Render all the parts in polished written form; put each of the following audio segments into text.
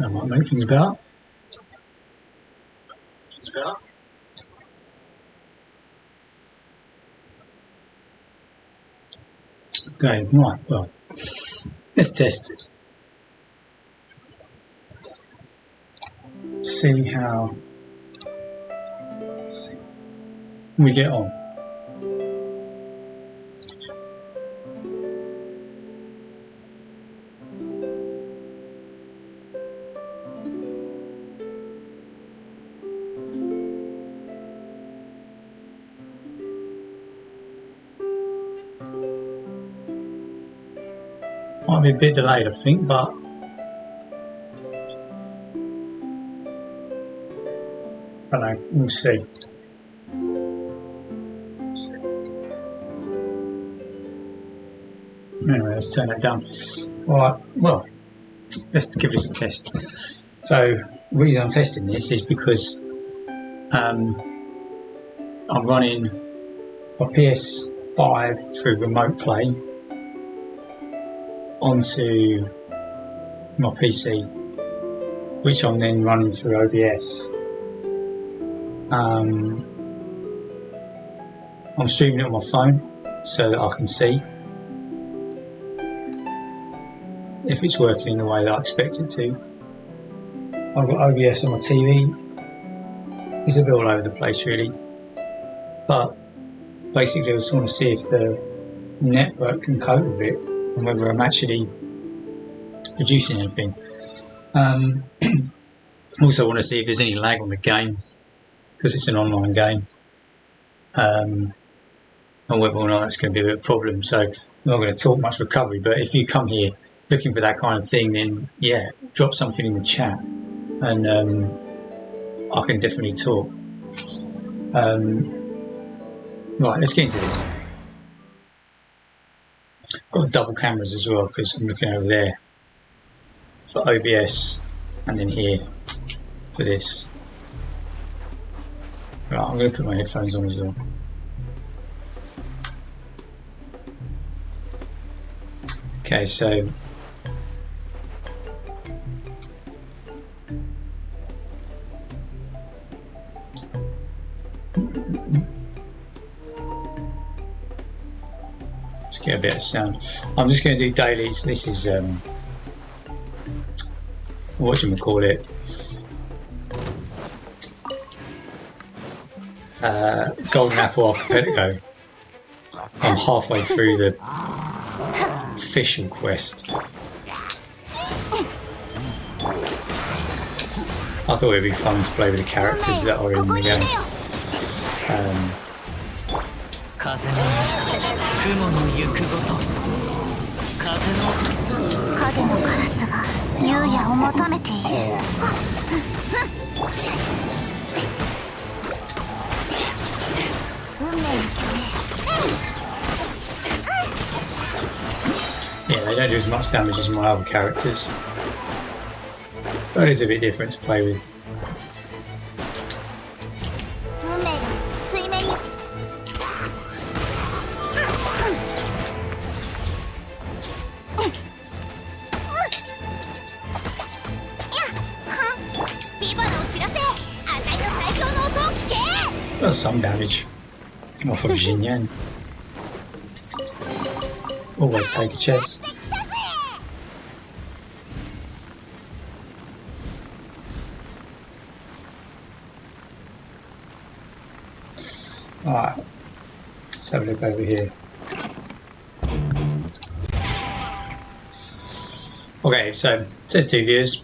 That might make things better. Okay, right, well, let's test it. See how we get on. Might be a bit delayed, I think, but I don't know, we'll see. Anyway, let's turn that down. Alright, well, let's give this a test. So, the reason I'm testing this is because I'm running my PS5 through remote play onto my PC, which I'm then running through OBS. I'm streaming it on my phone so that I can see if it's working in the way that I expect it to. I've got OBS on my TV. It's a bit all over the place really, but basically I just want to see if the network can cope with it and whether I'm actually producing anything. Also want to see if there's any lag on the game, because it's an online game, and whether or not that's going to be a bit of a problem. So I'm not going to talk much recovery, but if you come here looking for that kind of thing, then yeah, drop something in the chat and I can definitely talk. Right, let's get into this. Got double cameras as well because I'm looking over there for OBS and then here for this. Right, I'm going to put my headphones on as well. Okay, so let's get a bit of sound. I'm just going to do dailies. This is whatchamacallit, Golden Apple Archipelago. I'm halfway through the official quest. I thought it'd be fun to play with the characters that are in the game. Yeah, they don't do as much damage as my other characters, but it's a bit different to play with. Does some damage off of Jinyan. Always take a chest. Alright, let's have a look over here. Okay, so it says 2 viewers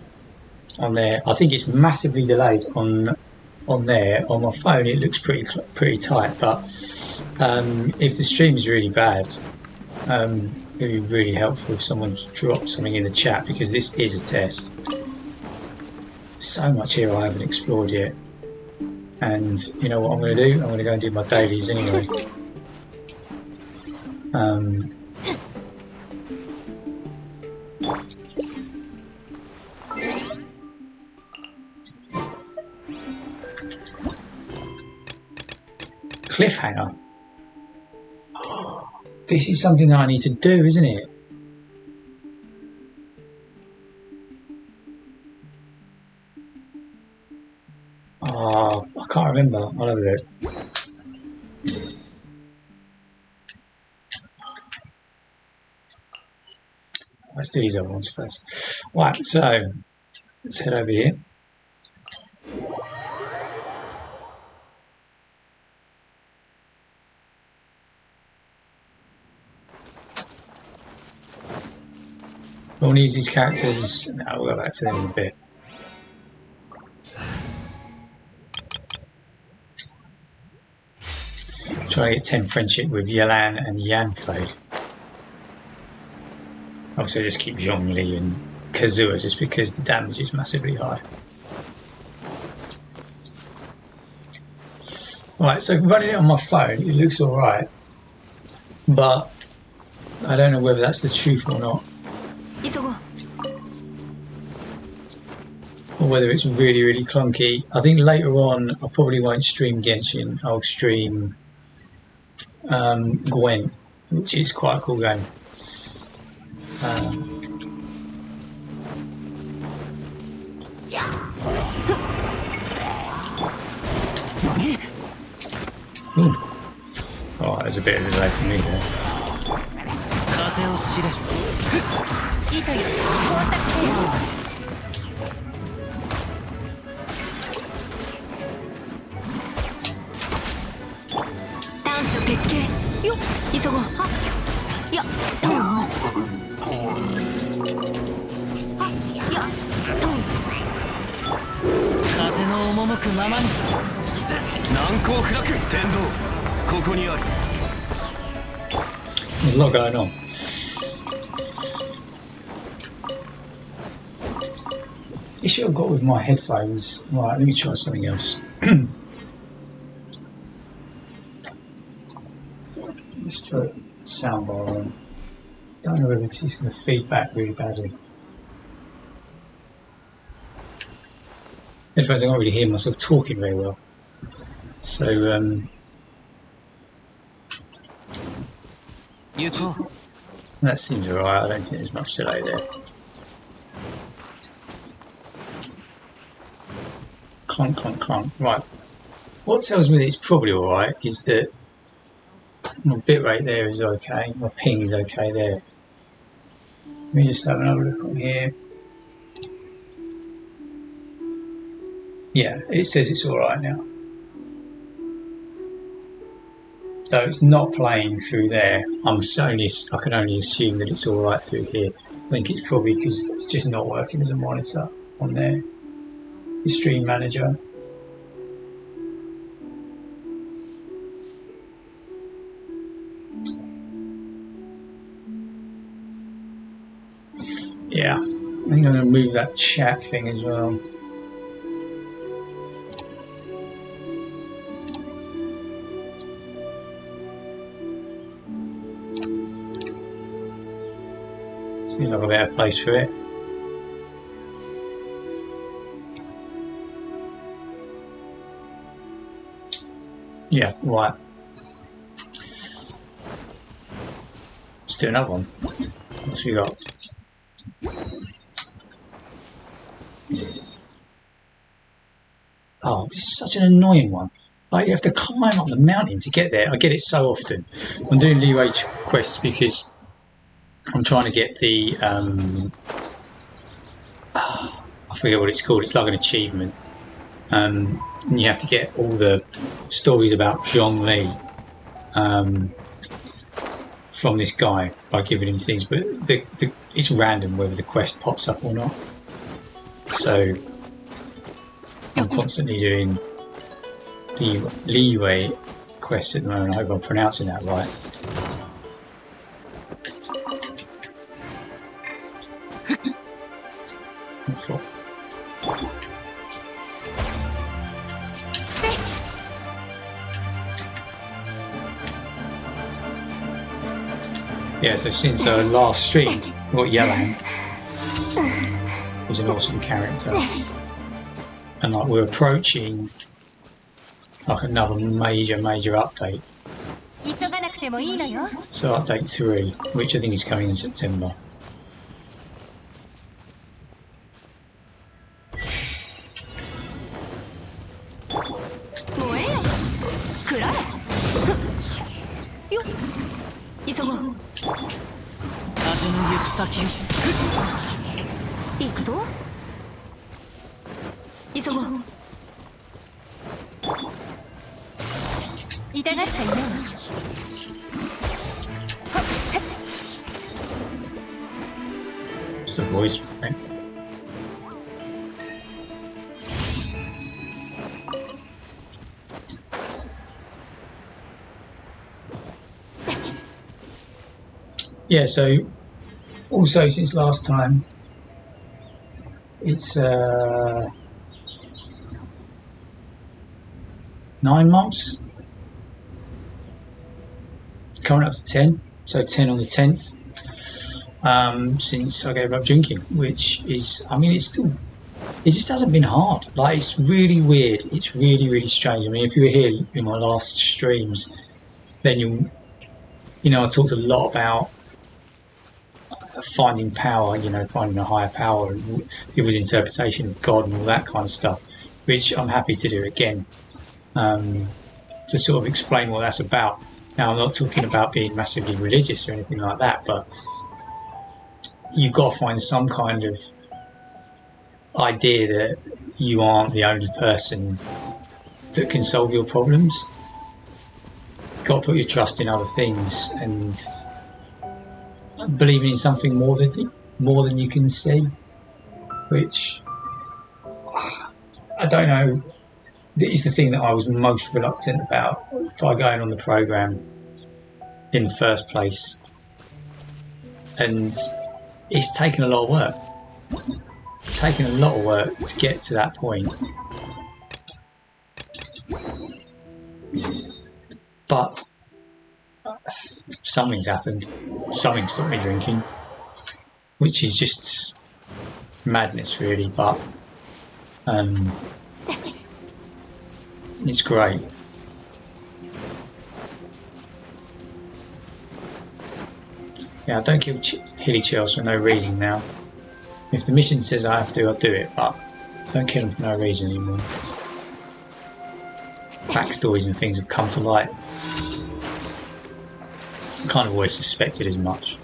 on there. I think it's massively delayed on there. On my phone it looks pretty tight, but if the stream is really bad, it'd be really helpful if someone dropped something in the chat, because this is a test. There's so much here I haven't explored yet, and you know what I'm going to do? I'm going to go and do my dailies anyway. Cliffhanger. This is something that I need to do, isn't it? remember. I'll have a look. Let's do these other ones first. Right, so let's head over here. We'll use these characters. No, we'll go back to them in a bit. Trying to get 10 friendship with Yelan and Yanfei. Also just keep Zhongli and Kazuha just because the damage is massively high. Right, so running it on my phone, it looks alright. But I don't know whether that's the truth or not. Or whether it's really, really clunky. I think later on I probably won't stream Genshin. I'll stream Gwent, which is quite a cool game. Oh, there's a bit of a delay for me there. There's a lot going on. The issue I've got with my headphones. Right, let me try something else. Let's try soundbar on. Don't know whether this is going to feed back really badly. Headphones, I can't really hear myself talking very well. So, that seems alright. I don't think there's much delay there. Clunk, clunk, clunk. Right. What tells me that it's probably alright is that my bitrate there is okay. My ping is okay there. Let me just have another look on here. Yeah, it says it's alright now. Though it's not playing through there, I can only assume that it's alright through here. I think it's probably because it's just not working as a monitor on there. The stream manager. Yeah, I think I'm going to move that chat thing as well. Seems like a better place for it. Yeah, right. Let's do another one. What's we got? Oh, this is such an annoying one. Like, you have to climb up the mountain to get there. I get it so often. I'm doing Leeway quests because I'm trying to get the I forget what it's called. It's like an achievement. And you have to get all the stories about Zhongli from this guy by giving him things, but it's random whether the quest pops up or not. So I'm constantly doing the Leeway quest at the moment. I hope I'm pronouncing that right. Yeah, so since last stream, I've got Yelan, who's an awesome character, and like we're approaching like another major update. So update 3, which I think is coming in September. 急ごう。風の行く先を。行くぞ。急ごう。痛がっちゃいないわ。Just avoid you, right? Yeah, so also since last time, it's 9 months, coming up to 10, so 10 on the 10th, since I gave up drinking, which is, I mean, it's still, it just hasn't been hard. Like, it's really weird. It's really, really strange. I mean, if you were here in my last streams, then you know, I talked a lot about finding power, you know, finding a higher power, and people's interpretation of God and all that kind of stuff, which I'm happy to do again, to sort of explain what that's about. Now, I'm not talking about being massively religious or anything like that, but you've got to find some kind of idea that you aren't the only person that can solve your problems. You've got to put your trust in other things and believing in something more than you can see, which I don't know. This is the thing that I was most reluctant about by going on the program in the first place, and it's taken a lot of work. It's taken a lot of work to get to that point, but something's happened. Something stopped me drinking, which is just madness, really. But it's great. Yeah, I don't kill hilly chills for no reason now. If the mission says I have to, I'll do it, but don't kill them for no reason anymore. Backstories and things have come to light. I kind of always suspected as much.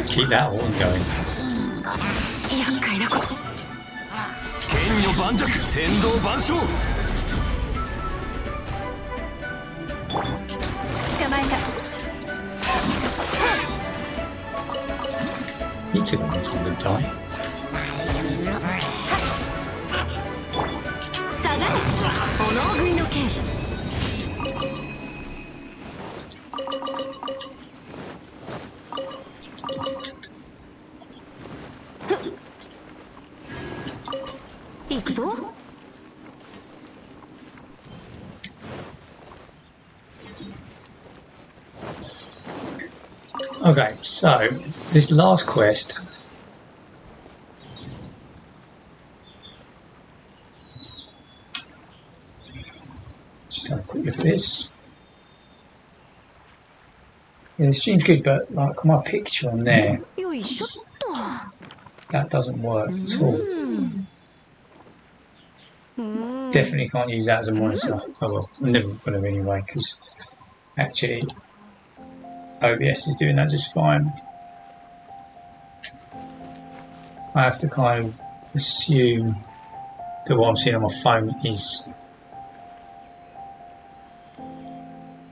Keep that horn going. You took a long time to die. Okay, so this last quest just have a quick look at this. Yeah, the stream's good, but like my picture on there, that doesn't work at all. Definitely can't use that as a monitor. Oh well, I'm never going to anyway, because actually OBS is doing that just fine. I have to kind of assume that what I'm seeing on my phone is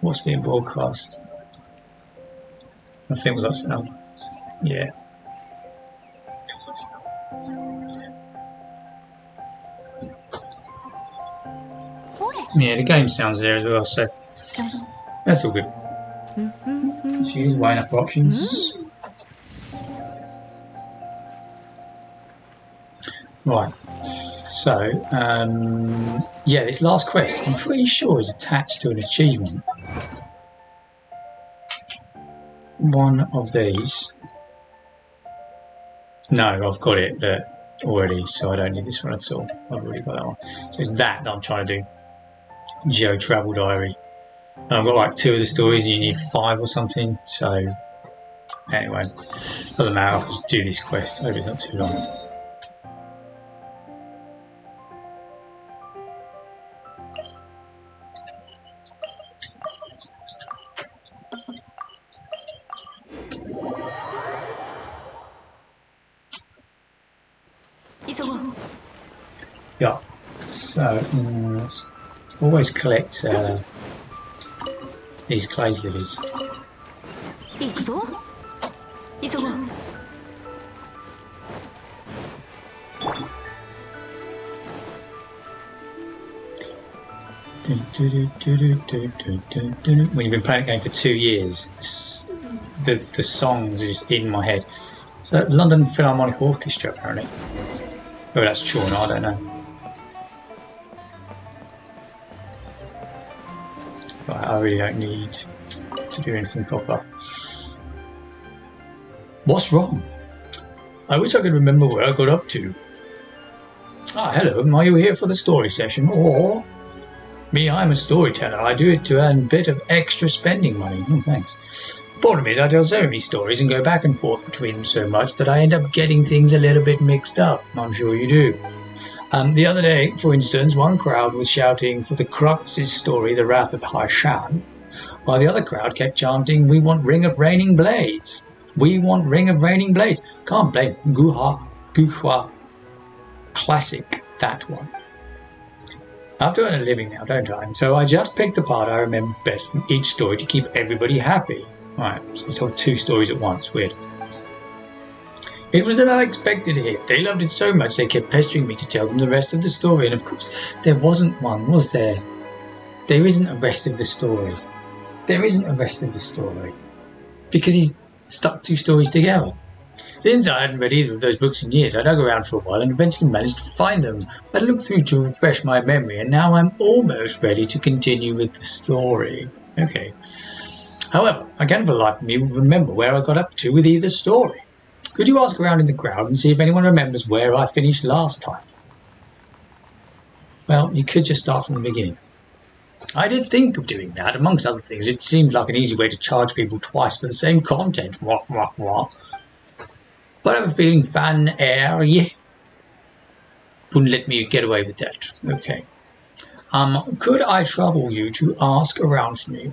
what's being broadcast. I think we've got sound. Yeah. Yeah, the game sounds there as well, so that's all good. Choose weighing up options. Right. So, yeah, this last quest, I'm pretty sure is attached to an achievement. One of these. No, I've got it already, so I don't need this one at all. I've already got that one. So it's that I'm trying to do. Geo Travel Diary. And I've got like 2 of the stories and you need 5 or something. So anyway, doesn't matter. I'll just do this quest. I hope it's not too long. Yeah, so always collect these clays lilies. When you've been playing the game for 2 years, the songs are just in my head. So London Philharmonic Orchestra, apparently. Oh, that's Chorna, I don't know. Right, I really don't need to do anything proper. What's wrong? I wish I could remember where I got up to. Ah, hello, are you here for the story session? Or me, I'm a storyteller. I do it to earn a bit of extra spending money. Oh, thanks. Problem is, I tell so many stories and go back and forth between them so much that I end up getting things a little bit mixed up. I'm sure you do. The other day, for instance, one crowd was shouting for the Crux's story, The Wrath of Haishan, while the other crowd kept chanting, "We want Ring of Raining Blades. We want Ring of Raining Blades." Can't blame Guhua. Classic, that one. I have to earn a living now, don't I? So I just picked the part I remember best from each story to keep everybody happy. Right, so I told 2 stories at once. Weird. It was an unexpected hit. They loved it so much they kept pestering me to tell them the rest of the story. And of course, there wasn't one, was there? There isn't a rest of the story. There isn't a rest of the story. Because he stuck 2 stories together. Since I hadn't read either of those books in years, I dug around for a while and eventually managed to find them. I looked through to refresh my memory, and now I'm almost ready to continue with the story. Okay. However, I can't for the life of me remember where I got up to with either story. Could you ask around in the crowd and see if anyone remembers where I finished last time? Well, you could just start from the beginning. I did think of doing that, amongst other things. It seemed like an easy way to charge people twice for the same content. But I have a feeling Fan Air wouldn't let me get away with that. Okay. Could I trouble you to ask around for me?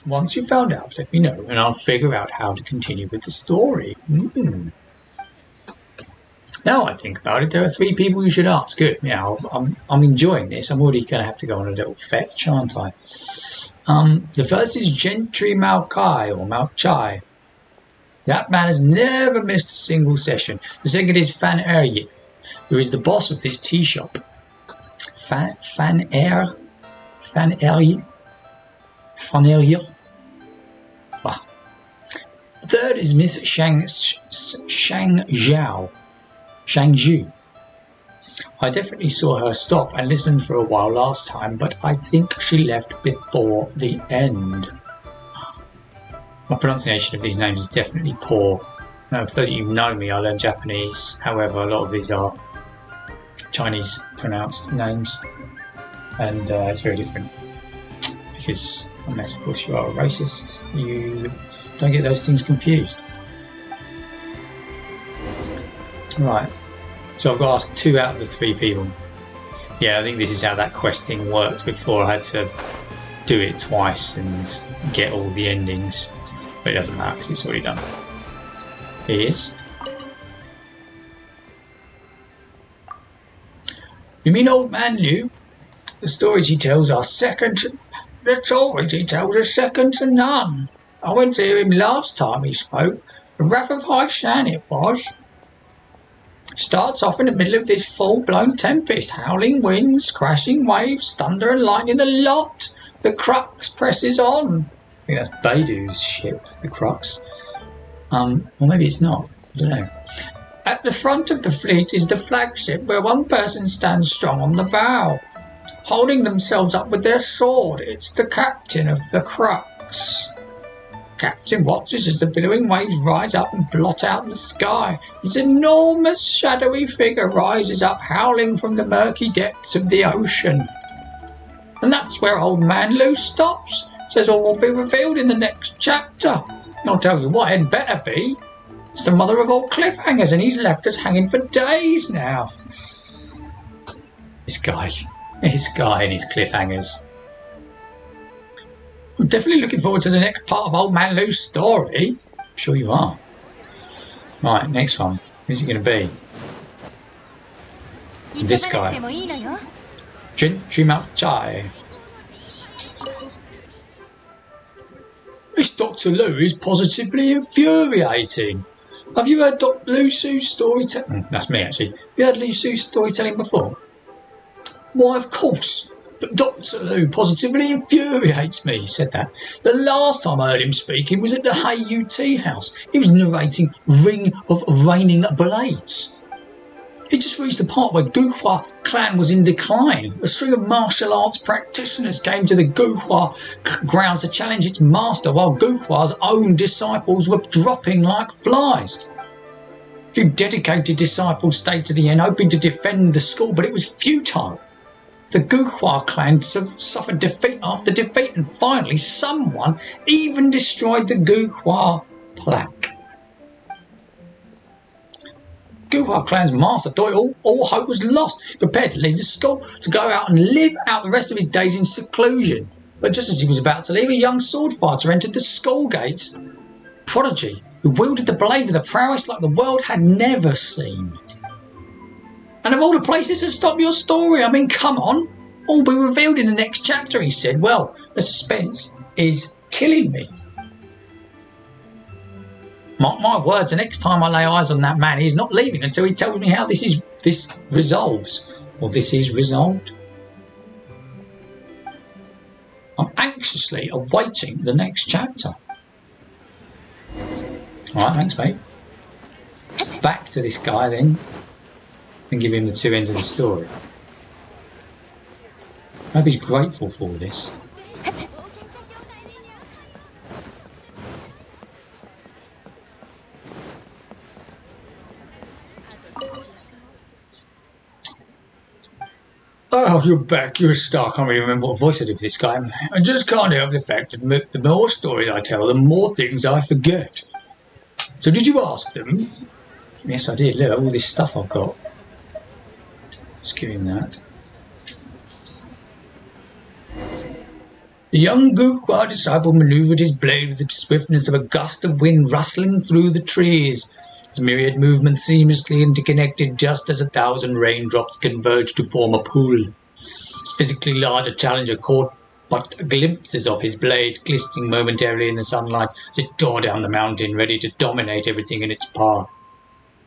Once you've found out, let me know, and I'll figure out how to continue with the story. Now I think about it, there are 3 people you should ask. Good. Yeah, I'm enjoying this. I'm already going to have to go on a little fetch, aren't I? The first is Gentry Maokai, or Maochai. That man has never missed a single session. The second is Fan Erye, who is the boss of this tea shop. Fan Erye? Wow. The third is Miss Shang Zhu. I definitely saw her stop and listen for a while last time, but I think she left before the end. My pronunciation of these names is definitely poor. Now, for those of you who know me, I learned Japanese. However, a lot of these are Chinese pronounced names, and it's very different. Because, unless of course you are a racist, you don't get those things confused. Right, so I've got to ask 2 out of the 3 people. Yeah, I think this is how that quest thing worked before. I had to do it twice and get all the endings. But it doesn't matter because it's already done. Here's. You mean Old Man Liu? The stories he tells are second to none. I went to hear him last time he spoke. The Wrath of Haishan it was. Starts off in the middle of this full-blown tempest. Howling winds, crashing waves, thunder and lightning, the lot. The Crux presses on. I think that's Baidu's ship, the Crux. Or maybe it's not. I don't know. At the front of the fleet is the flagship, where one person stands strong on the bow, holding themselves up with their sword. It's the captain of the Crux. Captain watches as the billowing waves rise up and blot out the sky. This enormous shadowy figure rises up, howling from the murky depths of the ocean. And that's where Old Man Lou stops. Says all will be revealed in the next chapter. I'll tell you what, it'd better be. It's the mother of all cliffhangers, and he's left us hanging for days now. This guy and his cliffhangers. I'm definitely looking forward to the next part of Old Man Lou's story. I'm sure you are. Right, next one. Who's it going to be? This guy. Gentry Chai. This Dr. Lou is positively infuriating. Have you heard Lou Su's storytelling? That's me, actually. Have you heard Lou Su's storytelling before? Why, of course. But Dr. Lou positively infuriates me, he said that. The last time I heard him speaking was at the Heyu Tea House. He was narrating Ring of Raining Blades. He just reached the part where Guhua clan was in decline. A string of martial arts practitioners came to the Guhua grounds to challenge its master, while Guhua's own disciples were dropping like flies. A few dedicated disciples stayed to the end, hoping to defend the school, but it was futile. The Guhua clan suffered defeat after defeat, and finally someone even destroyed the Guhua plaque. Guhua clan's master thought all hope was lost, prepared to leave the school to go out and live out the rest of his days in seclusion. But just as he was about to leave, a young sword fighter entered the school gates. Prodigy, who wielded the blade with a prowess like the world had never seen. And of all the places to stop your story, I mean, come on. All be revealed in the next chapter, he said. Well, the suspense is killing me. Mark my words, the next time I lay eyes on that man, he's not leaving until he tells me how this resolves. Or this is resolved. I'm anxiously awaiting the next chapter. Alright, thanks, mate. Back to this guy then. And give him the two ends of the story. I hope he's grateful for this. Oh, you're back. You're a star. I can't really remember what voice I did for this guy. I just can't help the fact that the more stories I tell, the more things I forget. So did you ask them? Yes, I did. Look at all this stuff I've got. Let's give him that. The young Guhua disciple manoeuvred his blade with the swiftness of a gust of wind rustling through the trees. His myriad movements seamlessly interconnected, just as 1,000 raindrops converged to form a pool. His physically larger challenger caught but glimpses of his blade, glistening momentarily in the sunlight as it tore down the mountain, ready to dominate everything in its path.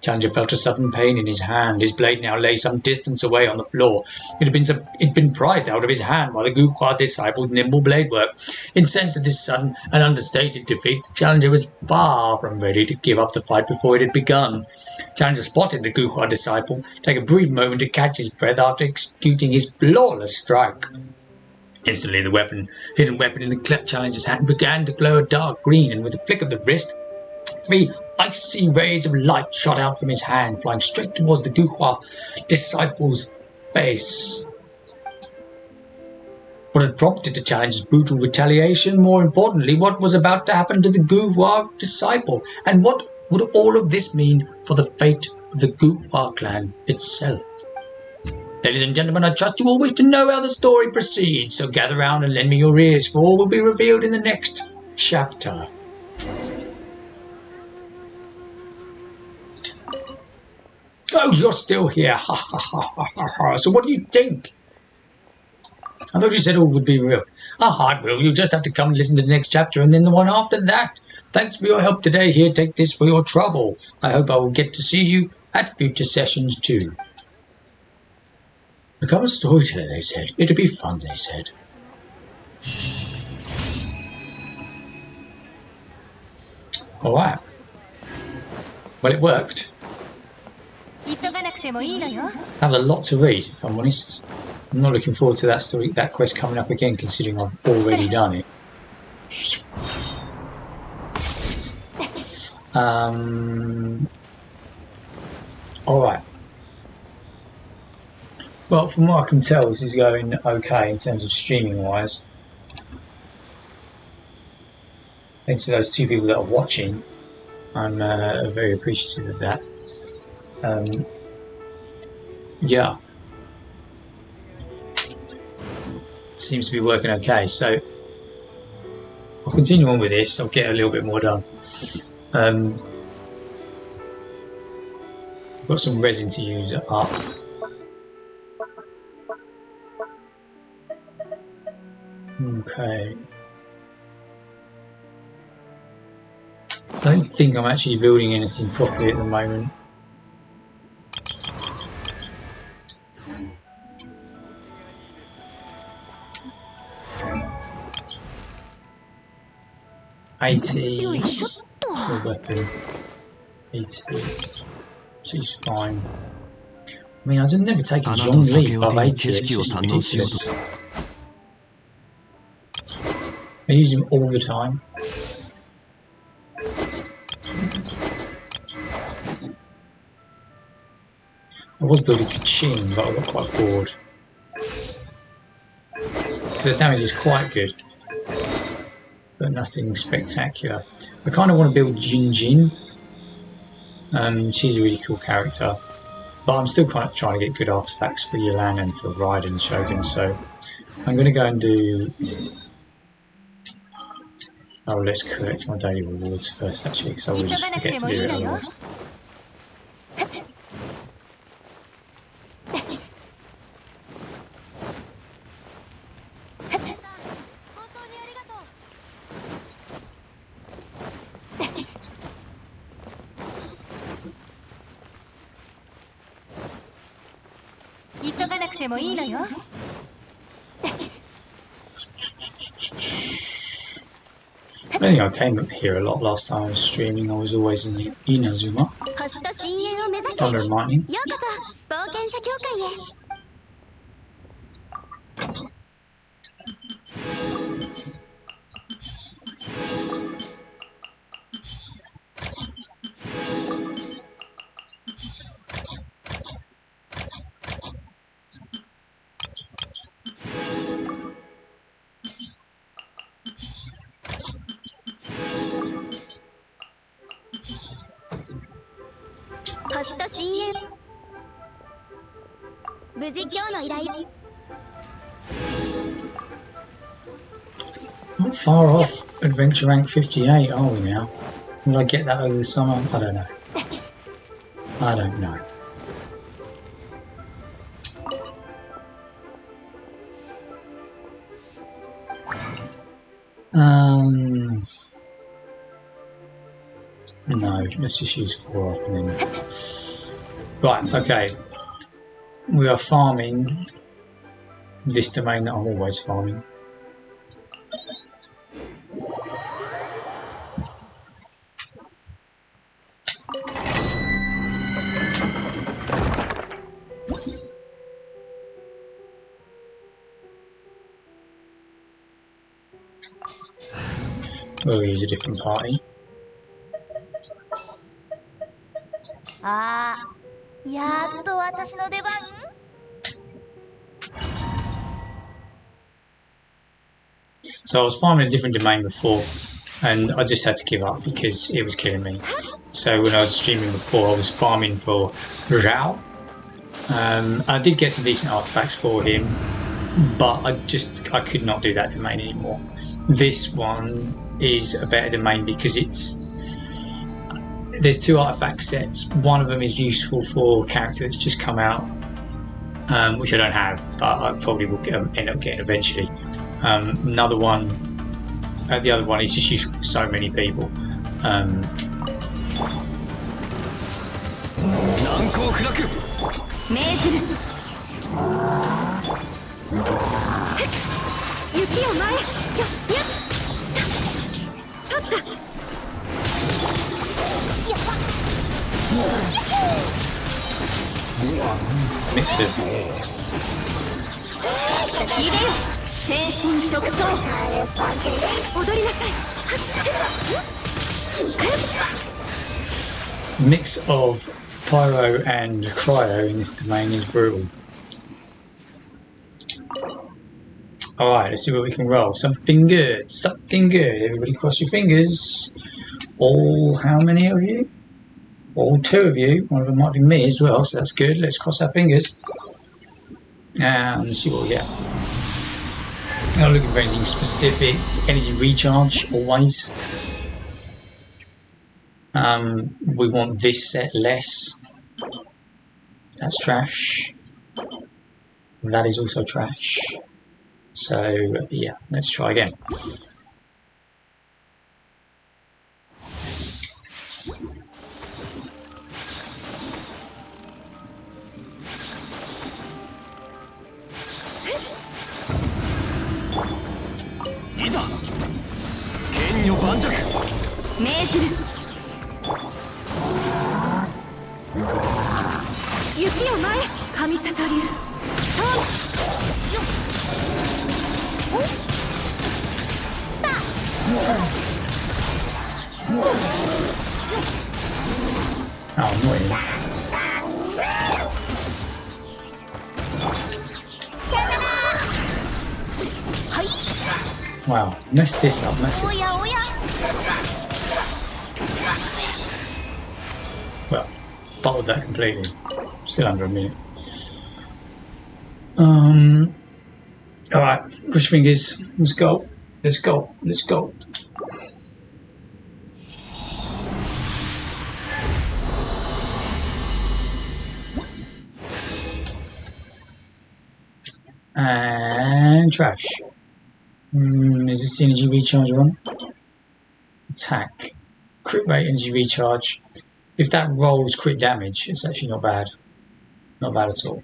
Challenger felt a sudden pain in his hand. His blade now lay some distance away on the floor. It had been prized out of his hand by the Guhua disciple's nimble blade work. Incensed at this sudden and understated defeat, the Challenger was far from ready to give up the fight before it had begun. Challenger spotted the Guhua disciple take a brief moment to catch his breath after executing his flawless strike. Instantly, the hidden weapon in the Challenger's hand began to glow a dark green, and with a flick of the wrist, 3 icy rays of light shot out from his hand, flying straight towards the Guhua disciple's face. What had prompted the Challenger's brutal retaliation? More importantly, what was about to happen to the Guhua disciple? And what would all of this mean for the fate of the Guhua clan itself? Ladies and gentlemen, I trust you all wish to know how the story proceeds, so gather round and lend me your ears, for all will be revealed in the next chapter. Oh, you're still here. Ha ha ha ha ha ha. So what do you think? I thought you said all would be real. I will. You'll just have to come and listen to the next chapter and then the one after that. Thanks for your help today. Here, take this for your trouble. I hope I will get to see you at future sessions too. Become a storyteller, they said. It'll be fun, they said. Alright. Well, it worked. That was a lot to read, if I'm honest. I'm not looking forward to that quest coming up again, considering I've already done it. Alright. Well, from what I can tell, this is going okay in terms of streaming wise. Thanks to those 2 people that are watching. I'm very appreciative of that. Yeah. Seems to be working okay, so I'll continue on with this. I'll get a little bit more done. Got some resin to use up. Okay. I don't think I'm actually building anything properly at the moment. $80. It's a weapon. 80. She's fine. I mean, I've never taken Zhongli above 80. It's just ridiculous. I use him all the time. I was building Kachin, but I got quite bored. Because the damage is quite good, but nothing spectacular. I kind of want to build Jinjin. She's a really cool character, but I'm still kind of trying to get good artifacts for Yelan and for Raiden Shogun, so I'm going to go and do... Oh, let's collect my daily rewards first, actually, because I will just forget to do it otherwise. I think I came up here a lot last time I was streaming. I was always in Inazuma. Thunder and Lightning. Not far off adventure rank 58, are we now? Will I get that over the summer? I don't know. I don't know. No, let's just use 4 up and then... Right, okay. We are farming this domain that I'm always farming. We'll use a different party. So I was farming a different domain before and I just had to give up because it was killing me. So when I was streaming before, I was farming for Zhao. I did get some decent artifacts for him, but I could not do that domain anymore. This one is a better domain because there's 2 artifact sets. One of them is useful for a character that's just come out, which I don't have, but I probably will end up getting eventually. Another one, the other one is just useful for so many people. Mix it. 天心直送踊りなさい Mix of pyro and cryo in this domain is brutal. Alright, let's see what we can roll. Something good, something good. Everybody cross your fingers. All, how many of you? All 2 of you. One of them might be me as well, so that's good. Let's cross our fingers. And see what we get. Not looking for anything specific. Energy recharge, always. We want this set less. That's trash. That is also trash. So, yeah, let's try again. Oh, annoying. Wow, messed this up massively. Well, bottled that completely. Still under a minute. Alright, push fingers. Let's go. Let's go. Let's go. And trash. Is this the energy recharge one? Attack. Crit rate, energy recharge. If that rolls crit damage, it's actually not bad. Not bad at all.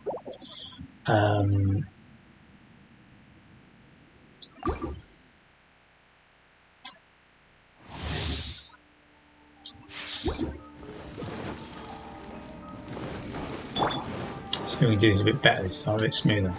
So we can do this a bit better this time, a bit smoother.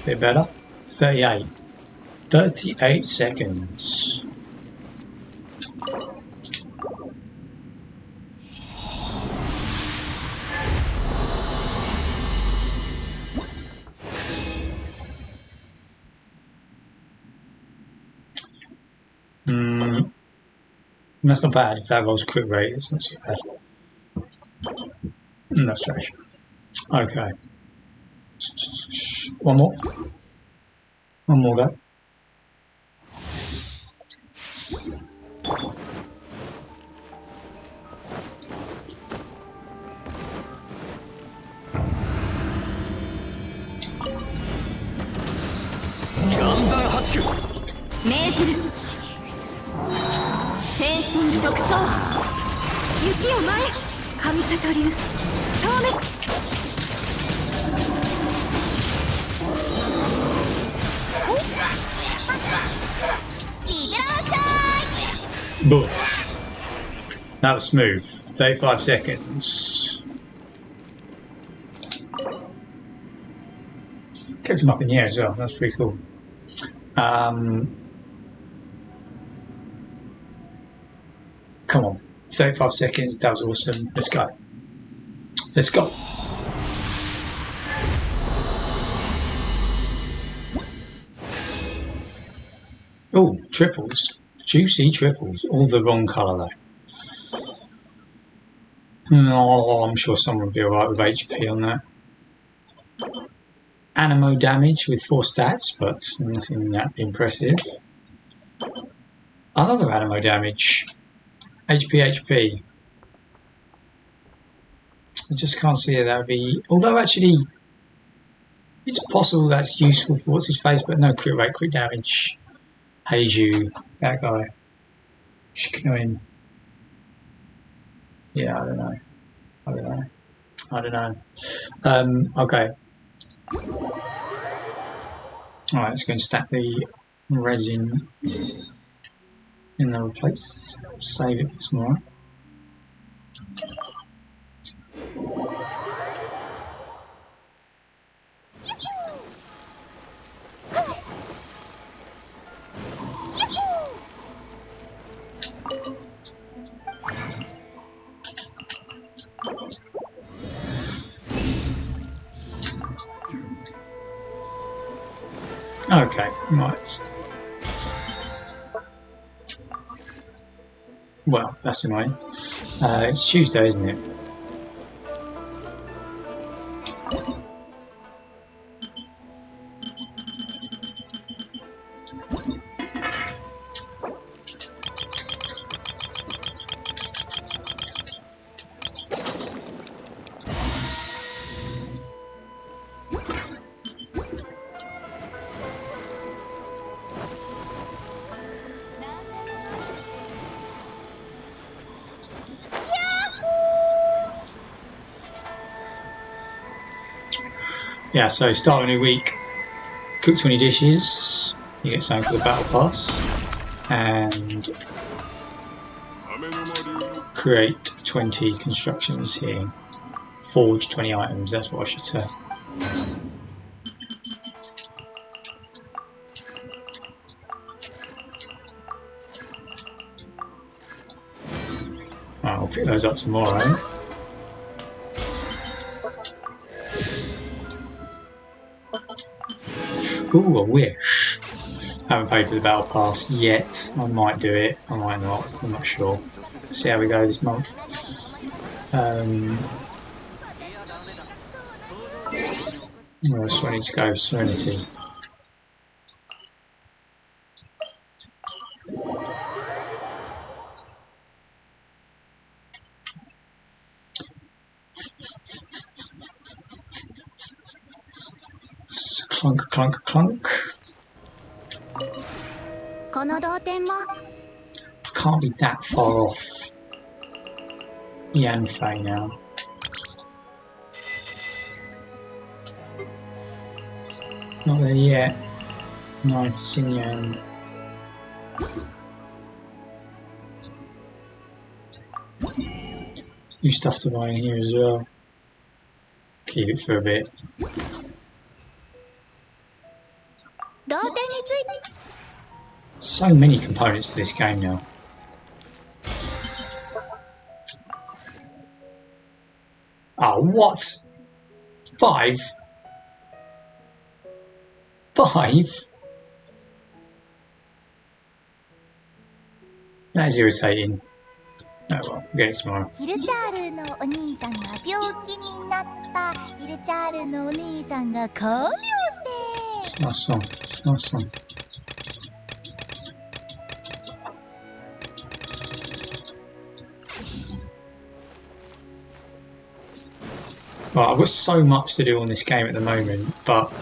Bit better. 38. 38 seconds. That's not bad. If that rolls crit rate, it's not too bad. That's trash. Okay. One more. One more go. Boom. That was smooth. 35 seconds. Kept him up in the air as well. That's pretty cool. Come on. 35 seconds. That was awesome. Let's go. Let's go. Oh, triples. Juicy triples. All the wrong colour though. No, I'm sure someone will be alright with HP on that. Animo damage with 4 stats, but nothing that impressive. Another animo damage. HP. I just can't see how that would be. Although actually, it's possible that's useful for what's his face, but no crit rate, crit damage. Heiju, that guy. Should go in. Yeah, I don't know. I don't know. Okay. Alright, let's go and stack the resin in another place. Save it for tomorrow. Okay, right. Well, that's annoying. It's Tuesday, isn't it? Yeah, so start a new week, cook 20 dishes, you get something for the battle pass, and create 20 constructions here. Forge 20 items, that's what I should say. I'll pick those up tomorrow. Ooh, a wish. Haven't paid for the battle pass yet. I might do it, I might not, I'm not sure. See how we go this month. Where else do I need to go? Serenity. Clunk, clunk, clunk. Can't be that far off Yanfei now. Not there yet. 9 for Xinyan. New stuff to buy in here as well. Keep it for a bit. So many components to this game now. Oh, what? 5? 5? That is irritating. Oh well, we'll get it tomorrow. ヒルチャールのお兄さんが病気になった。ヒルチャールのお兄さんが看病して。It's a nice song. It's a nice song. Right, I've got so much to do on this game at the moment, but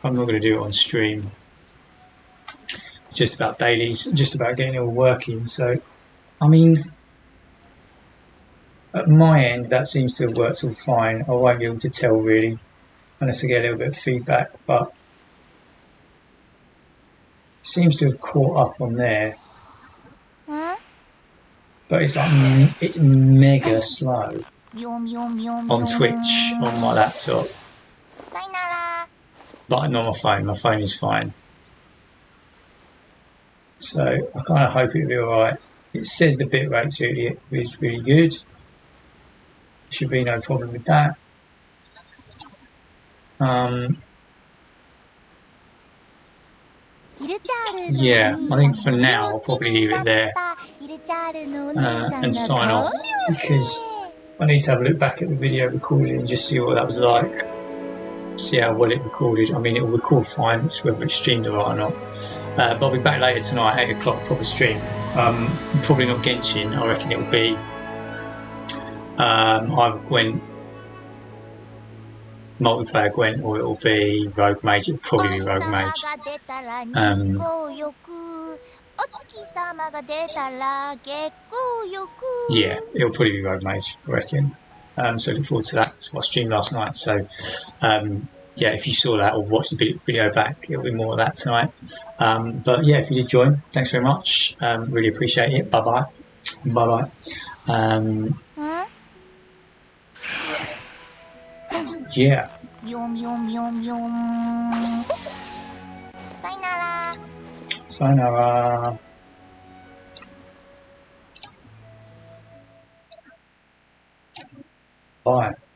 I'm not going to do it on stream. It's just about dailies, just about getting it all working. So, I mean, at my end, that seems to have worked all fine. I won't be able to tell really, unless I get a little bit of feedback, but it seems to have caught up on there. But it's like, it's mega slow. On Twitch, on my laptop, but not my phone. My phone is fine, so I kind of hope it'll be alright. It says the bitrate's really good. Should be no problem with that. Yeah, I think for now I'll probably leave it there and sign off, because I need to have a look back at the video recording and just see what that was like. See how well it recorded. I mean, it will record fine, it's whether it's streamed alright or not. But I'll be back later tonight, 8 o'clock, proper stream. Probably not Genshin, I reckon it'll be either Gwent, multiplayer Gwent, or it'll be Rogue Mage. It'll probably be Rogue Mage. Yeah, it'll probably be Rogue Mage, I reckon. So look forward to that. That's what I streamed last night. So yeah, if you saw that or watched the video back, it'll be more of that tonight. But yeah, if you did join, thanks very much. Really appreciate it. Bye bye. Bye bye. Yeah. ビョンビョンビョンビョン。さよなら。Sayonara. Bye.